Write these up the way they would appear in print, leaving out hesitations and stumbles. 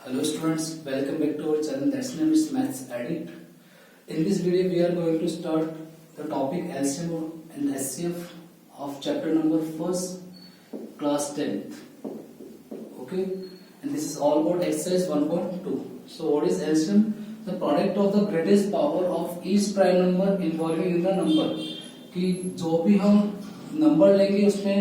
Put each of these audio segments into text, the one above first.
Hello students, welcome back to our channel. That's name is Maths Addict. In this video, we are going to start the topic LCM and SCF of chapter number 1st, class 10th. Okay, and this is all about exercise 1.2. So, what is LCM? The product of the greatest power of each prime number involving in the number. कि जो भी हम number लेंगे उसमें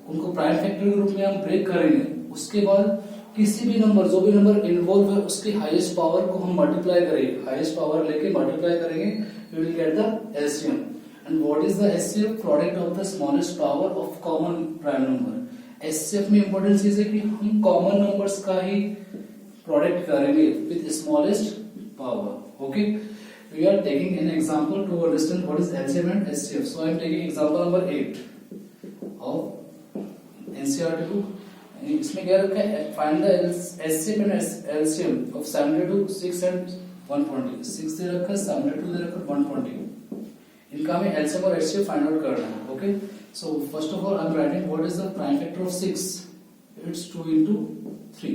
उनको prime factor के रूप में हम ब्रेक करेंगे, उसके बाद किसी भी नंबर जो भी नंबर इन्वॉल्व है उसकी हाईएस्ट पावर को हम मल्टीप्लाई करेंगे, हाईएस्ट पावर लेके मल्टीप्लाई करेंगे, we will get the LCM. And what is the HCF? Product of the smallest power of common prime number. HCF में इंपॉर्टेंट चीज है कि हम कॉमन नंबर्स का ही प्रोडक्ट करेंगे with smallest power. Okay, we are taking an example to understand what is LCM and SCF. So I am taking example number 8 of NCERT book. इसमें क्या रखा है? Find the SCF and LCM of 72, 6 and 120. 6 दे रखा है, 72 दे रखा है, 120. इनका हमें LCM और SCF फाइंड आउट करना है. Okay. So first of all I am writing what is the prime factor of 6. It's 2 into 3.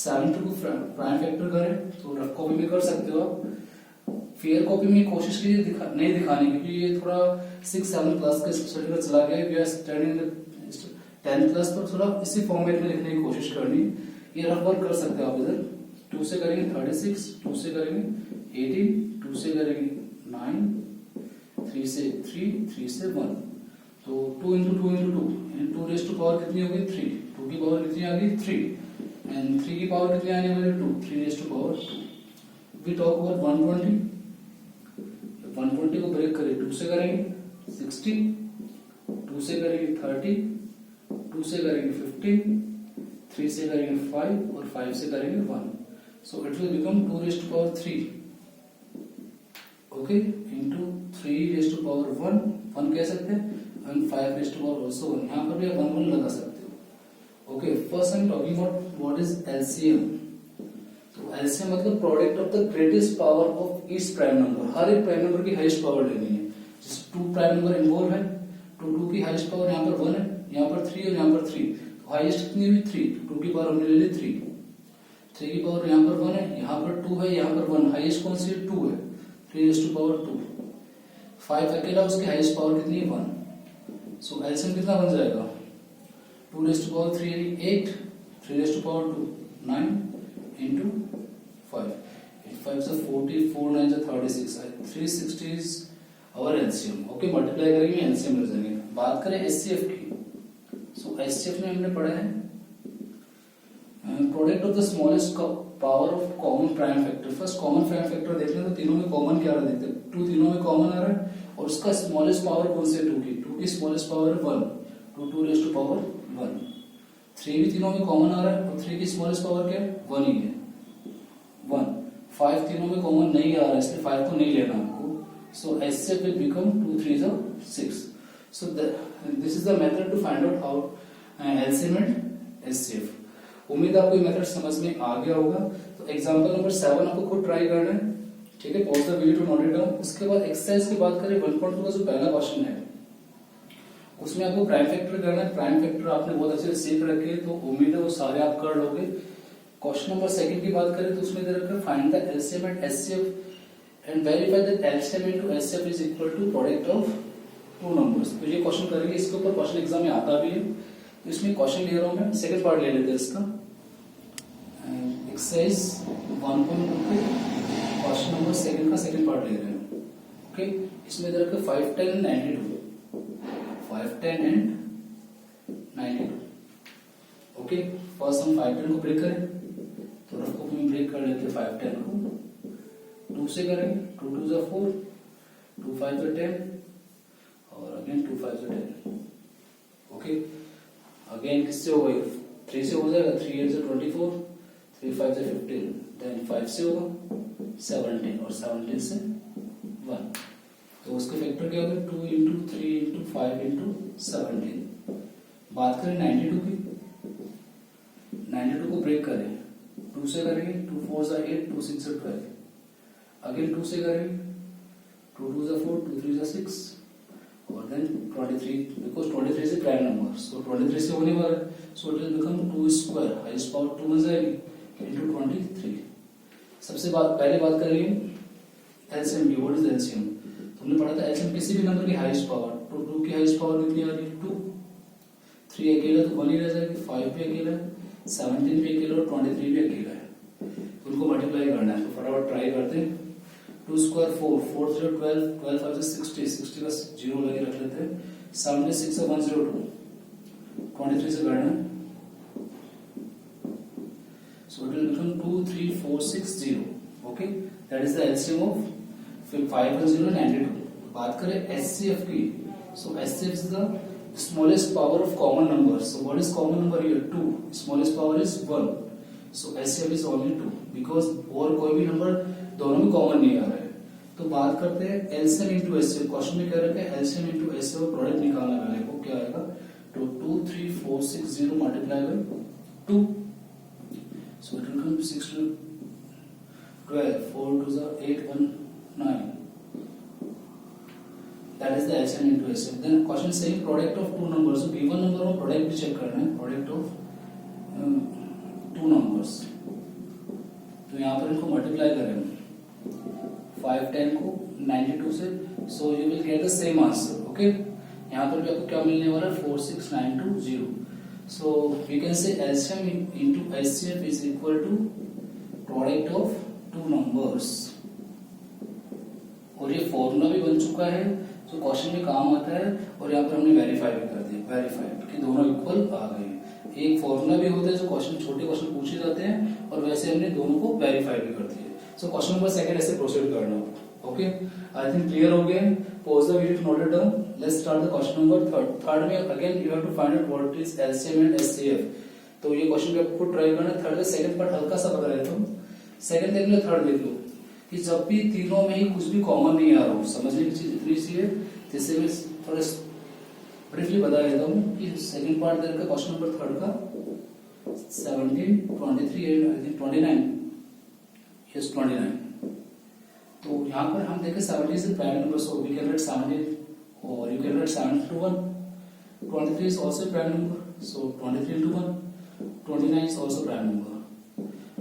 72 को प्राइम फैक्टर करें तो रफ कॉपी में कर सकते हो आप. फेयर कॉपी में कोशिश कीजिए नहीं दिखाने की, क्योंकि ये थोड़ा 6-7 क्लास का स्टडी चला गया. We are studying 10th class पर थोड़ा इसी फॉर्मेट में लिखने की कोशिश करनी. ये रफ वर्क कर सकते हो आप. इधर 2 से करेंगे 36, 2 से करेंगे 18, 2 से करेंगे 9, 3 से 3, 3 से 1. तो 2 into 2 into 2 यानी 2 रेज़ टू पावर कितनी हो गई? 3. 2 की पावर कितनी आ गई? 3. एंड 3 की पावर कितनी आने वाली? 2. 3 raise to power 2. We talk about 120. 120 को ब्रेक करें 2 से करेंगे 60, 2 से करेंगे 30, 2 से करेंगे 15, 3 से करेंगे 5 और 5 से करेंगे 1. So it will become 2 raise to power 3. Okay, into 3 raise to power 1 कह सकते हैं, and 5 raise to power also 1. यहां पर भी आप 1 लगा सकते हो. Okay, first I am talking about what is LCM. तो एलसीएम मतलब product of the greatest power of each prime number. हर एक प्राइम नंबर की हाईएस्ट पावर लेनी है. जैसे 2 प्राइम नंबर इन्वॉल्व है तो 2 की हाईएस्ट पावर यहाँ पर 1 है, यहाँ पर 3 और यहाँ पर 3. तो हाईएस्ट कितनी हुई? 3. 2 की पावर हमने ले ली 3. 3 की पावर यहाँ पर 1 है, यहाँ पर 2 है, यहाँ पर 1. हाईएस्ट कौन सी है? 2 है. 3 रेज़ टू पावर 2. 5 अकेला, उसकी हाईएस्ट पावर कितनी है? 1. सो एलसीएम कितना बन जाएगा? 2 रेज़ टू पावर 3 यानी 8, 3 रेज़ टू पावर 2 9 into 5. 5 से 40, 4 9 से 36. 360 is our LCM. Okay, multiply करेंगे एलसीएम मिल जाएंगे. बात करें एचसीएफ की. सो एचसीएफ में हमने पढ़ा है product of the smallest power of common prime factor. First common prime factor देख लें तो तीनों में कॉमन क्या रहा? देखते हैं 2 तीनों में कॉमन आ रहा है और उसका स्मॉलेस्ट पावर कौन से? 2 की. 2 की स्मॉलेस्ट पावर है 1. 2 रेज़ टू पावर 1. 3 भी तीनों में कॉमन आ रहा है और 3 की स्मॉलेस्ट पावर क्या है? 1 ही है, 1. 5 तीनों में कॉमन नहीं आ रहा है, इसलिए 5 को नहीं लेना आपको. So HCF will become 2 3 6. So this is the method to find out how LCM and HCF. उम्मीद आपको ये मेथड समझ में आ गया होगा. तो एग्जांपल नंबर 7 आपको खुद ट्राई करना है. ठीक है, pause the video to note it down. उसके बाद एक्सरसाइज की बात करें 1.2 का जो पहला क्वेश्चन है उसमें आपको प्राइम फैक्टर करना है. प्राइम फैक्टर आपने बहुत अच्छे से सीख रखे, तो उम्मीद है वो सारे आप कर लोगे. क्वेश्चन नंबर 2 की बात करें तो उसमें दे रखा है find the LCM and HCF and verify that LCM into HCF is equal to product of 2 numbers. तो ये क्वेश्चन करेंगे. इसके ऊपर क्वेश्चन एग्जाम में आता भी है, तो इसमें क्वेश्चन ले रहा हूं मैं. सेकंड पार्ट ले लेते हैं इसका. एक्सरसाइज 1.2 के क्वेश्चन नंबर 2 का सेकंड पार्ट ले रहे हैं. ओके, इसमें दे रखा है 5 10 92. 5 10 एंड 92. ओके, फर्स्ट हम 5 10 को ब्रेक करें तो रफ कॉपी में ब्रेक कर लेते हैं 5 10 को. 2 से करेंगे 2 2 जा 4, 2 5 जा 10 और अगेन 2 5 जा 10. ओके, अगेन किससे होगा? 3 से हो जाएगा. 3 8 जा 24, 3 5 जा 15, देन 5 से होगा 17 और 17 से 1. तो उसके फैक्टर क्या होगा? 2 into 3 into 5 into 17. बात करें 92 की. 92 को ब्रेक करें 2 से करेंगे 2 4 जा 8, 2 6 जा 12. अगेन 2 से करेंगे 2 2 जा 4, 2 3 जा 6 और then 23, because 23 is a prime number, so 23 से होने वाला है. सो it will become 2 square, highest power 2 बन जाएगी. इंटू 23। सबसे पहले बात कर रही हूँ एलसीएम की। What is LCM? तुमने पढ़ा था एलसीएम किसी भी नंबर की हाईएस्ट पावर। तो 2 की हाईएस्ट पावर कितनी आ रही है? 2। 3 अकेला तो 1 ही रह जाएगी, 5 भी अकेला है, 17 भी अकेला और 23 भी अकेला है। उनको मल्टीप्लाई करना है, तो फटाफट ट्राई करते हैं। 2 स्क्वायर 4, 4 0 12, 12 5 60, 60 का 0 लगे रख लेते हैं। 76 से 102, 23 से करना है। So it will become 23460. Okay, that is the LCM of 510 and 92. बात करें SCF की, so SCF is the smallest power of common numbers. So what is common number here? 2. Smallest power is 1. So SCF is only 2 because और कोई भी number दोनों में common नहीं आ रहा है। तो बात करते हैं LCM into SCF। क्वेश्चन में कह रखा है LCM into SCF प्रोडक्ट निकालना है मेरे को। क्या आएगा? तो 23460 multiply by 2। So it will come 6 to 12, 4 to the 8, 1, 9. That is the LCM into SCF. Then question saying product of two numbers. So given number में product भी check करना है, product of two numbers. तो यहाँ पर इनको multiply करें 510 को 92 से, so you will get the same answer. Okay? यहाँ पर भी आपको क्या मिलने वाला है? 46920. So we can say LCM into SCF is equal to product of two numbers. और ये फॉर्मूला भी बन चुका है जो क्वेश्चन में काम आता है, और यहाँ पर हमने वेरीफाई भी कर दिया, वेरीफाइड कि दोनों इक्वल आ गए। एक फॉर्मूला भी होता है जो क्वेश्चन छोटे क्वेश्चन पूछे जाते हैं, और वैसे हमने दोनों को वेरीफाई भी कर दिया। सो क्वेश्चन नंबर सेकंड ऐसे प्रोसीड करना। ओके, आई थिंक क्लियर हो गया। Pause the video, note it down. Let's start the question number third. Third में again you have to find out what is LCM and HCF. तो ये question पे आपको try करना है। थर्ड का सेकंड पार्ट हल्का सा पकड़ रहे तुम, सेकंड देख लो, थर्ड देख लो कि जब भी तीनों में ही कुछ भी कॉमन नहीं आ रहा हो, समझने की चीज इतनी सी है जिससे मैं थोड़ा ब्रीफली बता देता हूँ कि सेकंड पार्ट देख का क्वेश्चन नंबर थर्ड का 17, 23 एंड 29, यस 29। तो यहाँ पर हम देखें 70 से prime number, so we can write 17 और you can write 7 to 1। 23 is also prime number, so 23 into 1। 29 is also prime number।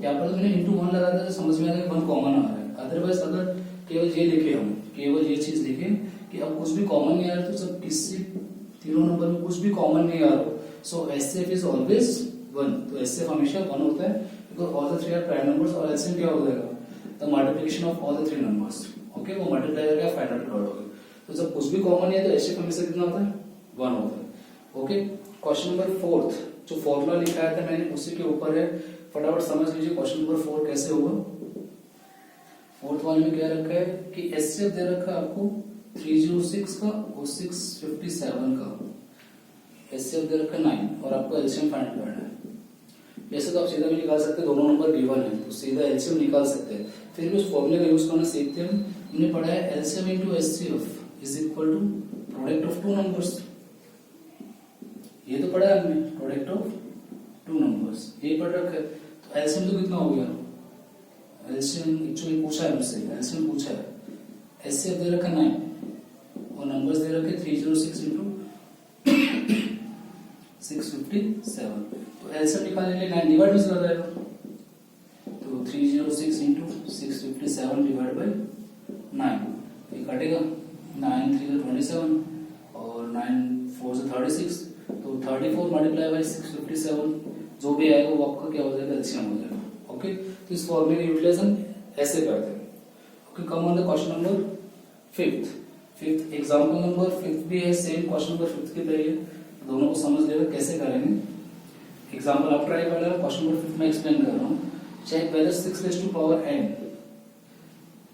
यहाँ पर तो मैंने into 1 लगा था तो समझ में आ गया 1 कॉमन आ रहा है। अदरवाइज अगर केवल ये लिखे, हम केवल ये चीज लिखे कि अब कुछ भी कॉमन नहीं आ रहा, तो जब किसी तीनों नंबर में कुछ भी कॉमन नहीं आ रहा, सो एचसीएफ इज ऑलवेज 1। तो एचसीएफ हमेशा 1 होता है because all the three are prime numbers. और एलसीएम क्या हो जाएगा? The multiplication of all the three numbers. Okay, वो मल्टीप्लाई करके फाइंड आउट कर लोगे। तो जब कुछ भी कॉमन नहीं है तो एचसीएफ हमेशा कितना होता है? 1 होता है। ओके, क्वेश्चन नंबर फोर्थ जो फॉर्मूला लिखा है था मैंने उसी के ऊपर है, फटाफट समझ लीजिए क्वेश्चन नंबर 4 कैसे होगा। फोर्थ वाले में क्या रखा है कि एचसीएफ दे रखा है आपको 306 का और 657 का। एचसीएफ दे रखा है 9 और आपको एलसीएम फाइंड करना है। वैसे तो आप सीधा भी निकाल सकते हैं, दोनों नंबर गिवन है तो सीधा एलसीएम निकाल सकते हैं। फिर भी उस फॉर्मूले का यूज करना सीखते हैं। हमने पढ़ा है LCM into HCF is equal to product of two numbers. ये तो पढ़ा है हमने, प्रोडक्ट ऑफ टू नंबर्स ये पढ़ रखा है। तो एलसीएम तो कितना हो गया? एलसीएम एक्चुअली पूछा है मुझसे, एलसीएम पूछा है। एचसीएफ दे रखा 9 और नंबर्स दे रखे 306 इंटू 657। तो एलसीएम निकालने के लिए 9 डिवाइड में कर जाएगा, तो 306 इंटू 657 डिवाइड बाई 9 ये कटेगा। 9 3 27 और 9 4 से 36, तो 34 मल्टीप्लाई बाई 657 जो भी आएगा वो आपका क्या हो जाएगा? एलसीएम हो जाएगा। ओके, तो इस फॉर्मूले का यूटिलाइजेशन ऐसे करते हैं। Okay, come on the question number fifth example number fifth भी है, सेम क्वेश्चन नंबर फिफ्थ की तरह है, दोनों को समझ लेगा कैसे करेंगे। एग्जाम्पल आप ट्राई कर लेना, क्वेश्चन नंबर फिफ्थ में एक्सप्लेन कर रहा हूँ। Check whether 6 raised to power n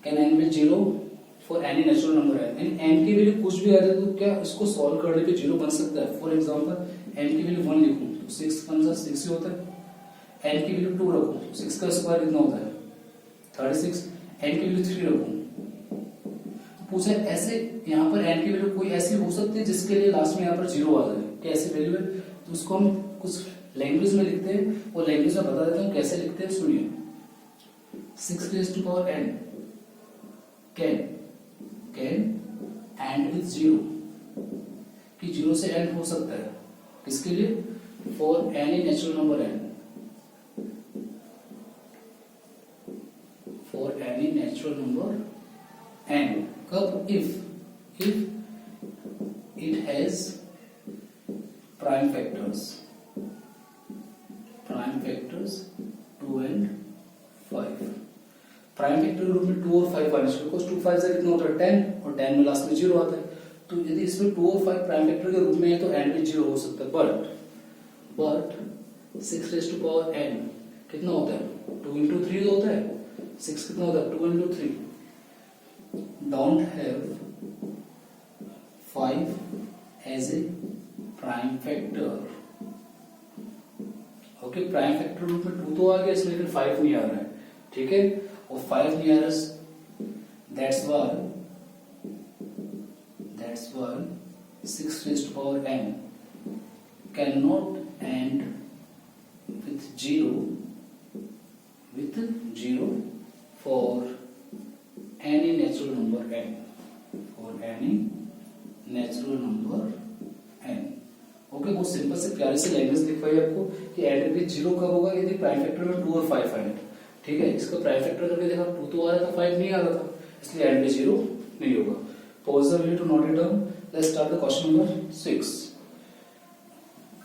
can n be 0 for any natural number है। n की वैल्यू कुछ भी आ जाए तो क्या इसको सॉल्व करने पे 0 बन सकता है? फॉर एग्जाम्पल n की वैल्यू 1 लिखूं तो 6 1 6 ही होता है। n की वैल्यू 2 रखूं, 6 का स्क्वायर कितना होता है? 36। n की वैल्यू 3 रखूं, पूछे ऐसे यहाँ पर n की वैल्यू कोई ऐसी हो सकती है जिसके लिए लास्ट में यहाँ पर 0 आ जाए, क्या ऐसी वैल्यू है? तो उसको हम कुछ लैंग्वेज में लिखते हैं, वो लैंग्वेज में बता देता हूँ कैसे लिखते हैं, सुनिए। 6 raised to power n can end with 0 कि 0 से एंड हो सकता है, किसके लिए? For any natural number n। Natural number n कब if it has prime factors 2 and 5. Prime factor group में 2 और 5 आने चाहिए बिकॉज 2 5 से कितना होता है 10 और 10 में लास्ट में 0 आता है, तो यदि इसमें 2 और 5 प्राइम फैक्टर के रूप में है तो n भी 0 हो सकता है, but 6 raised to power n कितना होता है 2 into 3 तो होता है, 6 कितना होता है 2 into 3, don't have 5 as a prime factor. Okay prime factor रूप में 2 तो आ गया इसमें, लेकिन 5 नहीं आ रहा है, ठीक है, और 5 नहीं आ रहा, that's why 6 raised to power n cannot end with 0 for any natural number n, okay बहुत सिंपल से प्यारी सी लैंग्वेज लिखवाई आपको कि एंड विद 0 कब होगा यदि प्राइम फैक्टर में 2 और 5 आए, ठीक है, इसका प्राइम फैक्टर करके देखा 2 तो आ रहा था 5 नहीं आ रहा था, इसलिए एंड में 0 नहीं होगा. Pause the video to note it down. Let's start the question number 6.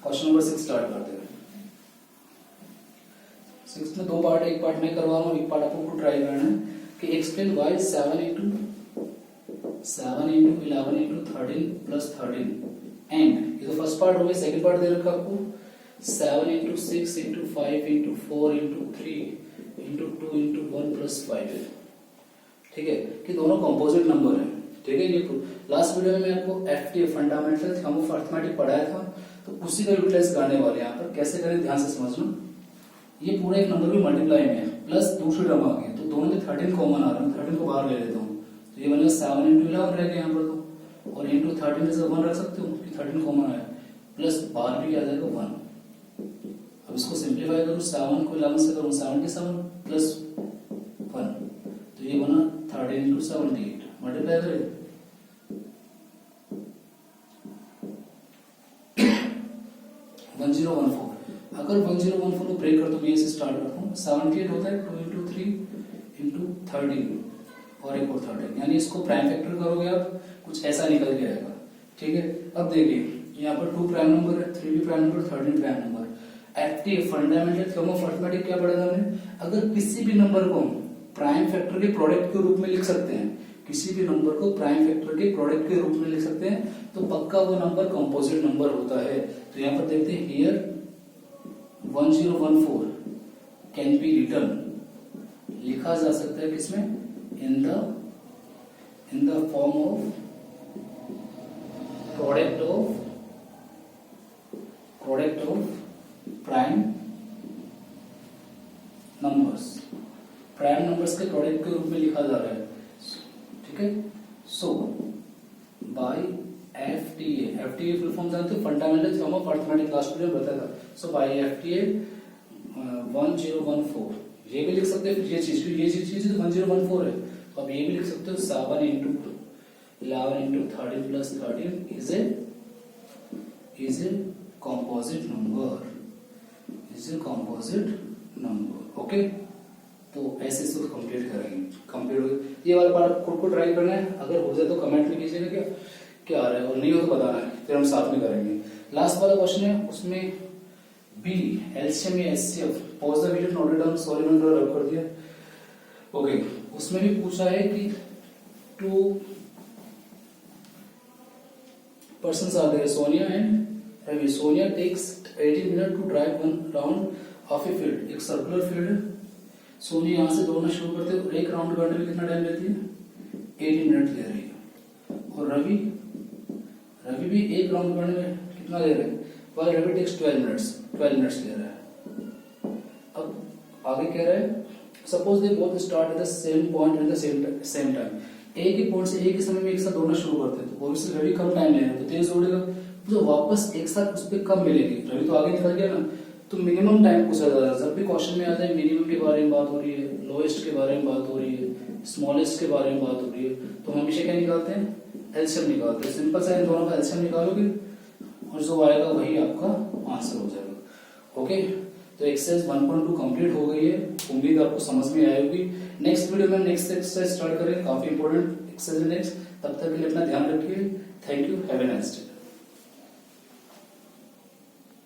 Question number 6 start करते हैं. 6 में 2 पार्ट है, एक पार्ट मैं करवा रहा हूँ, एक पार्ट आपको ट्राई करना है कि explain why 7 into 11 into 13 plus 13 and ये तो फर्स्ट पार्ट हो गया. सेकंड पार्ट दे रखा आपको 7 into 6 into 5 into 4 into 3 into 2 into 1 plus 5, ठीक है, कि दोनों कंपोजिट नंबर है, ठीक है. ये लास्ट वीडियो में मैं आपको FT fundamental theorem of arithmetic पढ़ाया था, तो उसी का यूटिलाइज करने वाले हैं यहाँ पर. कैसे करें ध्यान से समझना. ये पूरा एक नंबर भी मल्टीप्लाई में है प्लस दूसरी टर्म आ गई, तो दोनों में 13 कॉमन आ रहा है, 13 को बाहर ले लेता हूँ, तो ये बनेगा 7 into 11 रह गया यहाँ पर, तो और into 13 जैसे 1 रख सकते हो कि 13 कॉमन आया, प्लस बाहर भी आ जाएगा 1. अब इसको सिंप्लीफाई करूँ, 7 को 11 से करूँ 77 प्लस 1, तो ये बना 13 into 78. मल्टीप्लाई करें 1014. अगर 1014 को ब्रेक कर तो मैं इसे स्टार्ट करता हूँ. 78 होता है 2 into 3 into 13 और एक और 13, यानी इसको प्राइम फैक्टर करोगे आप कुछ ऐसा निकल के आएगा, ठीक है. अब देखिए यहाँ पर 2 प्राइम नंबर है, 3 भी prime number, 13 prime number. Active fundamental theorem of arithmetic क्या पढ़ा था हमने, अगर किसी भी नंबर को प्राइम फैक्टर के प्रोडक्ट के रूप में लिख सकते हैं, किसी भी नंबर को प्राइम फैक्टर के प्रोडक्ट के रूप में लिख सकते हैं, तो पक्का वो नंबर कंपोजिट नंबर होता है. तो यहाँ पर देखते हैं हियर 1014 कैन बी रिटन, लिखा जा सकता है किसमें, in the form of product of prime numbers के प्रोडक्ट के रूप में लिखा जा रहा है, ठीक है. सो बाय एफटीए फुल फॉर्म जानते हो, fundamental theorem of arithmetic, last video में बताया था. सो बाय एफटीए 1014 ये भी लिख सकते हैं, ये चीज तो 1014 है, तो अब ये भी लिख सकते हो 7 into 11 into 13 plus 13 is a composite number, okay. तो ऐसे इसको कंप्लीट करेंगे. ये वाला पार्ट खुद को ट्राई करना है, अगर हो जाए तो कमेंट में कीजिएगा क्या आ रहा है, और नहीं हो तो बताना है, फिर हम साथ में करेंगे. लास्ट वाला क्वेश्चन है, उसमें बी एलसीएम या HCF. Pause the video note it down. Sorry मैंने थोड़ा रब कर दिया, ओके. उसमें भी पूछा है कि 2 persons are there, Sonia and Ravi. Sonia takes 18 minutes to drive one round of a field. एक सर्कुलर फील्ड है, सोनिया यहाँ से दौड़ना शुरू करते हैं, एक राउंड करने में कितना टाइम लेती है, 18 मिनट ले रही है. और रवि भी एक राउंड करने में कितना ले रहे हैं, वाइल रवि टेक्स 12 मिनट्स ले रहा है. अब आगे कह रहा है, suppose they both start at the same point at the same time. एक ही पॉइंट से एक ही समय में एक साथ दौड़ना शुरू करते हैं, तो ऑब्वियसली रवि कम टाइम ले रहा है, तो तेज दौड़ेगा, तो वापस एक साथ उस पर कम मिलेगी. रवि तो आगे निकल गया ना, तो मिनिमम टाइम पूछा जा रहा है. जब भी क्वेश्चन में आता है मिनिमम के बारे में बात हो रही है, लोएस्ट के बारे में बात हो रही है, स्मॉलेस्ट के बारे में बात हो रही है, तो हम हमेशा क्या निकालते हैं, एलसीएम निकालते हैं. सिंपल सा इन दोनों का एलसीएम निकालोगे और जो आएगा वही आपका आंसर हो जाएगा, ओके. तो एक्सरसाइज 1.2 कंप्लीट हो गई है, उम्मीद आपको समझ में आई होगी. नेक्स्ट वीडियो में में हम नेक्स्ट एक्सरसाइज स्टार्ट करेंगे, काफी इंपॉर्टेंट एक्सरसाइज नेक्स्ट। तब तक के लिए अपना ध्यान रखिए। Thank you, have a nice day.